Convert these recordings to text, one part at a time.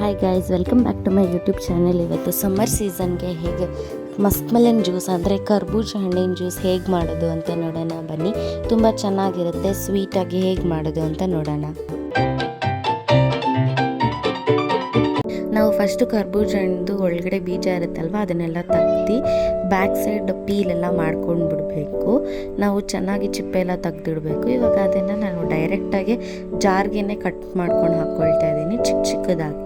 Hi guys, welcome back to my YouTube channel. ಇವತ್ತು summer ಸೀಸನ್ಗೆ ಹೇಗೆ ಮಸ್ಕ್ ಮೆಲನ್ ಜ್ಯೂಸ್ ಅಂದರೆ ಕರ್ಬೂಜ ಹಣ್ಣಿನ ಜ್ಯೂಸ್ ಹೇಗೆ ಮಾಡೋದು ಅಂತ ನೋಡೋಣ ಬನ್ನಿ. ತುಂಬ ಚೆನ್ನಾಗಿರುತ್ತೆ, ಸ್ವೀಟಾಗಿ ಹೇಗೆ ಮಾಡೋದು ಅಂತ ನೋಡೋಣ. ನಾವು ಫಸ್ಟು ಕರ್ಬೂಜ ಹಣ್ಣು ಒಳಗಡೆ ಬೀಜ ಇರುತ್ತಲ್ವ ಅದನ್ನೆಲ್ಲ ತೆಗ್ದು ಬ್ಯಾಕ್ ಸೈಡ್ ಪೀಲೆಲ್ಲ ಮಾಡ್ಕೊಂಡು ಬಿಡಬೇಕು. ನಾವು ಚೆನ್ನಾಗಿ ಚಿಪ್ಪೆ ಎಲ್ಲ ತೆಗ್ದಿಡಬೇಕು. ಇವಾಗ ಅದನ್ನು ನಾನು ಡೈರೆಕ್ಟಾಗಿ ಜಾರ್ಗೆ ಕಟ್ ಮಾಡ್ಕೊಂಡು ಹಾಕ್ಕೊಳ್ತಾ ಇದ್ದೀನಿ ಚಿಕ್ಕದಾಗಿ.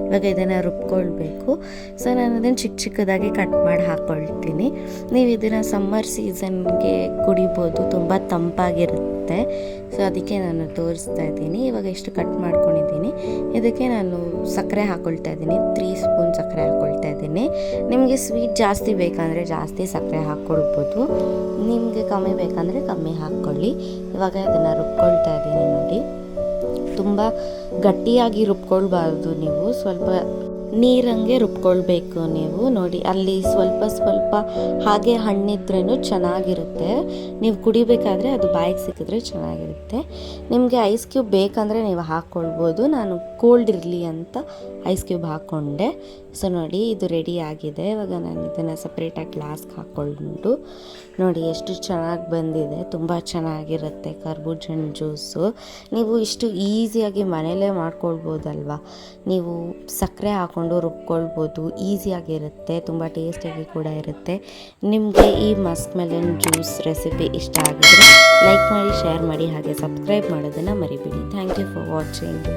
ಇವಾಗ ಇದನ್ನು ರುಬ್ಕೊಳ್ಬೇಕು. ಸೊ ನಾನು ಅದನ್ನು ಚಿಕ್ಕದಾಗಿ ಕಟ್ ಮಾಡಿ ಹಾಕ್ಕೊಳ್ತೀನಿ. ನೀವು ಇದನ್ನು ಸಮ್ಮರ್ ಸೀಸನ್ಗೆ ಕುಡಿಬೋದು, ತುಂಬ ತಂಪಾಗಿರುತ್ತೆ. ಸೊ ಅದಕ್ಕೆ ನಾನು ತೋರಿಸ್ತಾ ಇದ್ದೀನಿ. ಇವಾಗ ಎಷ್ಟು ಕಟ್ ಮಾಡ್ಕೊಂಡಿದ್ದೀನಿ, ಇದಕ್ಕೆ ನಾನು ಸಕ್ಕರೆ ಹಾಕ್ಕೊಳ್ತಾ ಇದ್ದೀನಿ. 3 ಸ್ಪೂನ್ ಸಕ್ಕರೆ ಹಾಕ್ಕೊಳ್ತಾ ಇದ್ದೀನಿ. ನಿಮಗೆ ಸ್ವೀಟ್ ಜಾಸ್ತಿ ಬೇಕಂದರೆ ಜಾಸ್ತಿ ಸಕ್ಕರೆ ಹಾಕ್ಕೊಳ್ಬೋದು, ನಿಮಗೆ ಕಮ್ಮಿ ಬೇಕಂದರೆ ಕಮ್ಮಿ ಹಾಕ್ಕೊಳ್ಳಿ. ಇವಾಗ ಅದನ್ನು ರುಬ್ಕೊಳ್ತಾ ಇದ್ದೀನಿ. ನೋಡಿ, ತುಂಬ ಗಟ್ಟಿಯಾಗಿ ರುಬ್ಕೊಳ್ಬಾರ್ದು, ನೀವು ಸ್ವಲ್ಪ ನೀರಂಗೆ ರುಬ್ಕೊಳ್ಬೇಕು. ನೀವು ನೋಡಿ, ಅಲ್ಲಿ ಸ್ವಲ್ಪ ಹಾಗೆ ಹಣ್ಣಿದ್ರೂ ಚೆನ್ನಾಗಿರುತ್ತೆ. ನೀವು ಕುಡಿಬೇಕಾದ್ರೆ ಅದು ಬಾಯಿಗೆ ಸಿಕ್ಕಿದ್ರೆ ಚೆನ್ನಾಗಿರುತ್ತೆ. ನಿಮಗೆ ಐಸ್ ಕ್ಯೂಬ್ ಬೇಕಂದರೆ ನೀವು ಹಾಕ್ಕೊಳ್ಬೋದು. ನಾನು ಕೋಲ್ಡ್ ಇರಲಿ ಅಂತ ಐಸ್ ಕ್ಯೂಬ್ ಹಾಕ್ಕೊಂಡೆ. ಸೊ ನೋಡಿ, ಇದು ರೆಡಿ ಆಗಿದೆ. ಇವಾಗ ನಾನು ಇದನ್ನು ಸಪ್ರೇಟಾಗಿ ಗ್ಲಾಸ್ಗೆ ಹಾಕ್ಕೊಂಡು ನೋಡಿ ಎಷ್ಟು ಚೆನ್ನಾಗಿ ಬಂದಿದೆ. ತುಂಬ ಚೆನ್ನಾಗಿರುತ್ತೆ ಕರ್ಬೂಜ ಹಣ್ಣು ಜ್ಯೂಸು. ನೀವು ಇಷ್ಟು ಈಸಿಯಾಗಿ ಮನೆಯಲ್ಲೇ ಮಾಡ್ಕೊಳ್ಬೋದಲ್ವ. ನೀವು ಸಕ್ಕರೆ ಹಾಕ್ಕೊಂಡು ರುಬ್ಕೊಳ್ಬೋದು, ಈಸಿಯಾಗಿರುತ್ತೆ, ತುಂಬ ಟೇಸ್ಟಿಯಾಗಿ ಕೂಡ ಇರುತ್ತೆ. ನಿಮಗೆ ಈ ಮಸ್ಕ್ ಮೆಲನ್ ಜ್ಯೂಸ್ ರೆಸಿಪಿ ಇಷ್ಟ ಆಗಿದ್ರೆ ಲೈಕ್ ಮಾಡಿ, ಶೇರ್ ಮಾಡಿ, ಹಾಗೆ ಸಬ್ಸ್ಕ್ರೈಬ್ ಮಾಡೋದನ್ನು ಮರಿಬೇಡಿ. Thank you for watching.